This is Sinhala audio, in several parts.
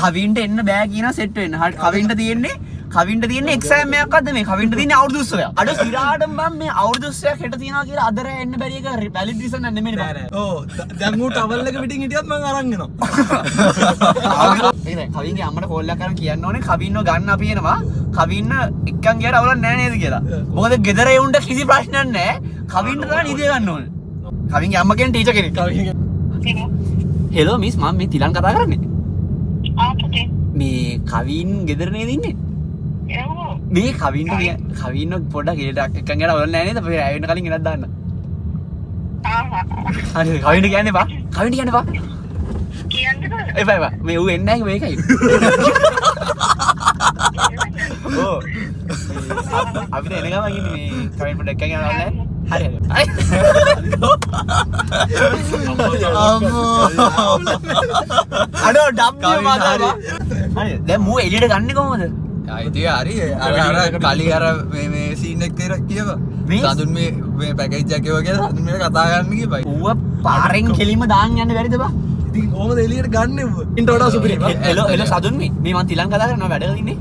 කවින්ට එන්න බෑ කියන සෙට් වෙන්න. හරි කවින්ට තියෙන්නේ එක්සෑම් එකක් අද මේ කවින්ට තියෙන්නේ අවුරුදු 20ක්. අඩ සිරාට මම මේ අවුරුදු 20ක් හෙට තියනවා කියලා අදර එන්න බැරි එක වැලිඩ් රීසන් නෙමෙයි නේද? ඔව් දැන් ඌ ටවල් එක පිටින් හිටියත් මම අරන් එනවා. ඒ කවින්ගේ අම්මට කෝල් එකක් කරන් කියන්න ඕනේ කවින්ව ගන්න අපි එනවා. කවින්න එක්කන් ගියට අවුලක් නැහැ නේද කියලා. මොකද ගෙදර ඒ උන්ට කිසි ප්‍රශ්නයක් නැහැ. කවින්ට තමයි නිදිය ගන්න ඕනේ. කවින්ගේ අම්ම කියන්නේ ටීචර් කෙනෙක්. හෙලෝ මිස් මම මේ තිලන් කතා කරන්නේ. මේ කවින් ගෙදර නේද ඉන්නේ? මේ කවින්න පොඩ්ඩක් ගෙදරට එක්කන් ගියට අවුලක් නැහැ නේද? අපි රැ වෙන්න කලින් ගෙනත් දාන්න. හරි කවින්ට කියන්න එපා. කවින්ට කියන්න එපා. එපා මේ ඌ එන්නේ නැහැ මේකයි. ඕ අපි එන ගමන් ඉන්නේ මේ කවින් පොඩ්ඩක් එක්කන් යනවා නෑ. හරි අඩෝ ඩබ්ලිව් මාතර හරි දැන් මූ එළියට ගන්නේ කොහමද? ඉතින් හරි අර කලි අර මේ සීන් එක කියව සඳුන් මේ පැකේජ් එකක් ඒවා කියලා සඳුන් මේ කතා කරන්න කියපයි ඌව පාරෙන් කෙලිම දාන්න යන්න බැරිද බා? ඉතින් කොහමද එළියට ගන්න ඌ ඉන්ට වඩා සුපිරි එලෝ සඳුන් මේ මම තිලන් කතා කරනවා වැඩ ඉන්නේ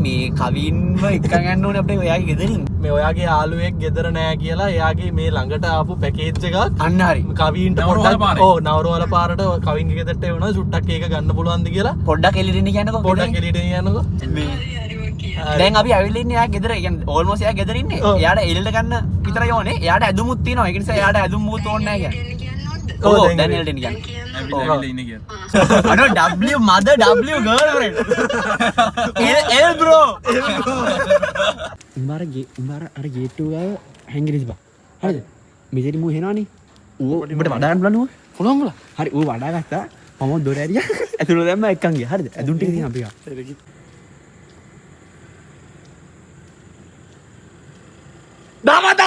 මේ කවින්ව එක්කන් යන්න ඕනේ අපේ ඔයාගේ ගෙදරින් මේ ඔයාගේ යාළුවෙක් ගෙදර නෑ කියලා එයාගේ මේ ළඟට ආපු පැකේජ් එකක් අන්න හරි කවින්ට පොඩ්ඩක් ඔව් නවරවල පාරට කවින්ගේ ගෙදරට එවනවා චුට්ටක් ඒක ගන්න පුළුවන්ද කියලා පොඩ්ඩක් එළියට එන්න කියන්නකෝ පොඩ්ඩක් එළියට යන්නකෝ දැන් අපි ඇවිල්ලා ඉන්නේ එයා ගෙදර කියන්නේ ඕල්මෝස්ට් එයා ගෙදර ඉන්නේ එයාට එළියට ගන්න විතරයි ඕනේ එයාට ඇදුමුත් තියෙනවා ඒක නිසා එයාට ඇදුම් මුත් ඕනේ නැහැ කියන්නේ ඔව් දැන් එළියට එන්න කියන්නේ ඇවිල්ලා ඉන්නේ කියන්නේ අර W mother W girlfriend L bro උඹාර අර ගේට්ටුව ගාව හැංගිරිස් බා හරිද මෙතන මූ එනවනේ ඌ උඹට වඩා ගන්න බලන්න පුළුවන් හරි ඌ වඩා ගත්තා මම දොර ඇරියා ඇතුළට දැම්ම එක්කන් ගියා හරිද ඇදුන් ටික තියෙන අපි ගා දාම මට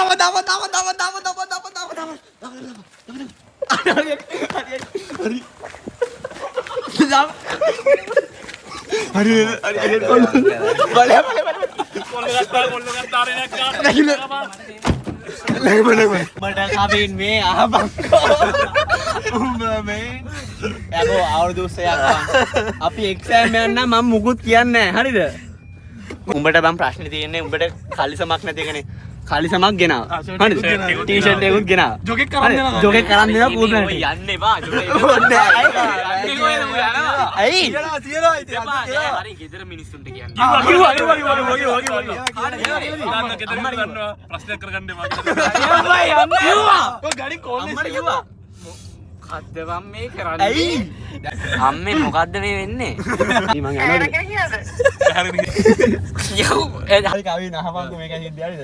කවින් මේ අහපන්කෝ උඹ මේ යකෝ අවුරුදු 20ක් අපි එක්සෑම් යන්න මම මුකුත් කියන්නේ නැහැ හරිද උඹට මම ප්‍රශ්නේ තියෙන්නේ උඹට කලිසමක් නැති එකනේ කලිසමක් ගෙනාවා හරිද ටී-ෂර්ට් එකකුත් ගෙනාවා ජොකෙක් කරන් දෙනවා කූල් ප්ලෑන් එක යන්න එපා ජොකෙක් ඇයි තියනවා ඉතින් හරි ගෙදර මිනිස්සුන්ට කියන්නේ කිව්වා ප්‍රශ්නයක් කරගන්න එපා කිව්වා ඔය ගඩි කෝල් එක කිව්වා මොකද්ද මම මේ කරන්නේ ඇයි අම්මේ මොකද්ද මේ වෙන්නේ මම යනවාද යෝ හරි කවින් අහපන්කෝ මේක හින්දි හරිද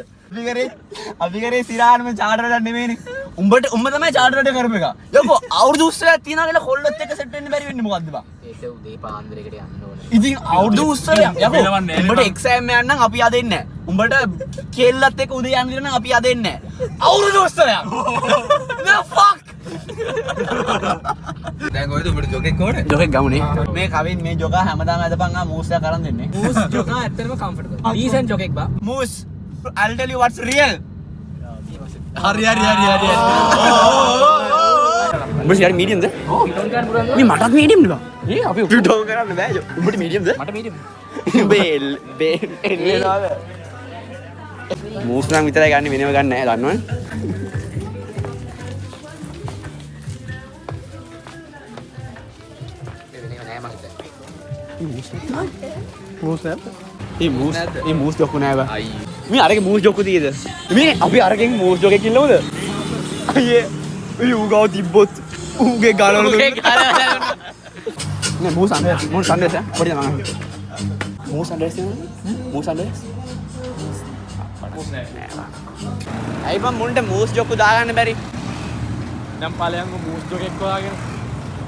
අපි කරේ සිරානම චාටර් එකක් නෙමෙයිනේ උඹ තමයි චාටර් එක කරපු එක යකෝ අවුරුදු 20ක් තියනවා කියලා කොල්ලොත් එක්ක සෙට් වෙන්න බැරි වෙන්නේ මොකද්ද බා ඒක උදේ පාන්දරයකට යන්න ඕනේ ඉතින් අවුරුදු 20ක් යකෝ උඹට එක්සෑම් එකක් නම් අපි අදින්නේ නැහැ උඹට කෙල්ලත් එක්ක උදේ යන්න කියලා නම් අපි අදින්නේ නැහැ අවුරුදු 20ක් the fuck දැන් ඔයද උඹට ජොකෙක් ඕනේ ජොකෙක් ගමුනේ මේ කවින් මේ ජොකා හැමදාම අදපන් ආ මූස් එක කරන් දෙන්නේ මූස් ජොකා ඇත්තටම කම්ෆර්ටබල් ඩීසන්ට් ජොකෙක් බා මූස් I'll tell you what's real හරි උඹට යාර මීඩියම්ද මේ මටත් මීඩියම්ද බා ඒ අපි ටෝන් කරන්න බෑ උඹට මීඩියම්ද මට මීඩියම් බේල් එන්නේද මූස් නම් විතරයි ගන්න වෙනව ගන්න නැහැ දන්නවනේ ඒ මූස් ජොක්කු නෑ බා මේ අරගේ මූස් ජොක්කු තියද මේ අපි අරගෙන් මූස් ජොකෙක් ඉන්නවද අයියේ ඌ ගාව තිබ්බොත් ඌගේ ගාලවල නේ මූස් අන්ඩර්ස් පොඩි මම මූස් අන්ඩර්ස් ඇයි බං මුන්ට මූස් ජොක්කු දාගන්න බැරි නම් ඵලයන්ග මූස් ජොකෙක් හොයාගෙන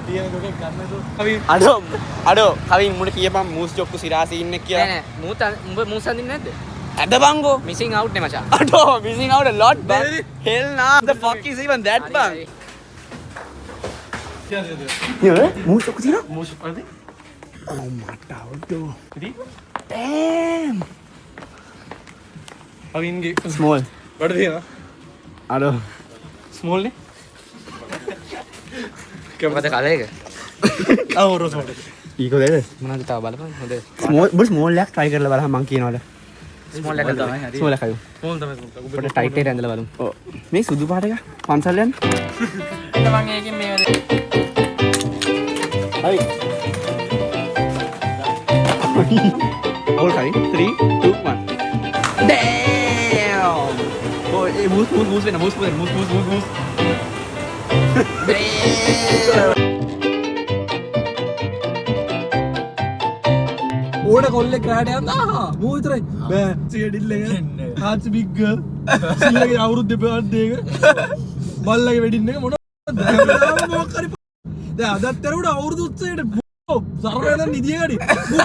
තියෙන ජොකෙක් ගන්න දෝ අඩෝ කවින් මුට කියපන් මූස් ජොක්කු සිරා සීන් එක කියලා නෑ නෑ උඹ මූස් අඳින්නේ නැද්ද ඇද බංගෝ මිසිං අවුට් නේ මචං. අඩෝ missing out a lot bang hell nah the fuck is even that bang yeah moose ඔක්කො තියෙනවා මූෂ පරිදි oh මට අවුටෝ damn අවින්ගේ small වඩ තියෙනවා අඩෝ ස්මෝල් නේ මොකද කලයක? ආ රෝස් වඩ ඊකෝ දෙද මොනවද තව බලපන් හොඳ. small එකක් try කරලා බලන්න මං කියනවාද ස්මෝල් එක තමයි හරි. small එකයි ෆෝන් තමයි පොඩ ටයිට් එකට ඇඳලා බලමු. ඔව් මේ සුදු පාට එක පන්සල් යන්න මම ඒකෙන් මේව හරි all හරි 3 2 1 damn oh ඒ moose වෙන moose ඕඩ කොල්ලෙක් රැට යනවා මූ විතරයි බෑ සියඩිල් එක හාච් බිග් ගර්ල් සිල්ලගේ අවුරුදු දෙපහක් දෙක බල්ලගේ වෙඩින් එක මොනවද මොකක් හරි දැන් අදත් ඇරුණ අවුරුදු උත්සවයට සරලව දැන් නිදිය ගඩි මූ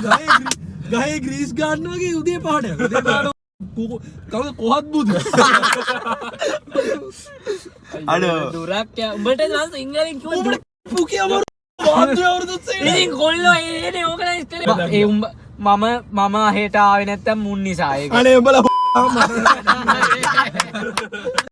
ගහේ ග්‍රීස් ගාඩන් වගේ උදේ පහට උදේ පහට කවුද කොහත් බුදු අඩෝ දුරක් යා උඹට නම් සිංහලෙන් කිව්ව පුකිය අවුරුදු අවුරුදු උත්සවයට ඉතින් කොල්ලෝ එන්නේ ඕක නම් ඉස්තර ඒ උඹ මම හෙට ආවේ නැත්තම් මුන් නිසා ඒක අනේ උඹලා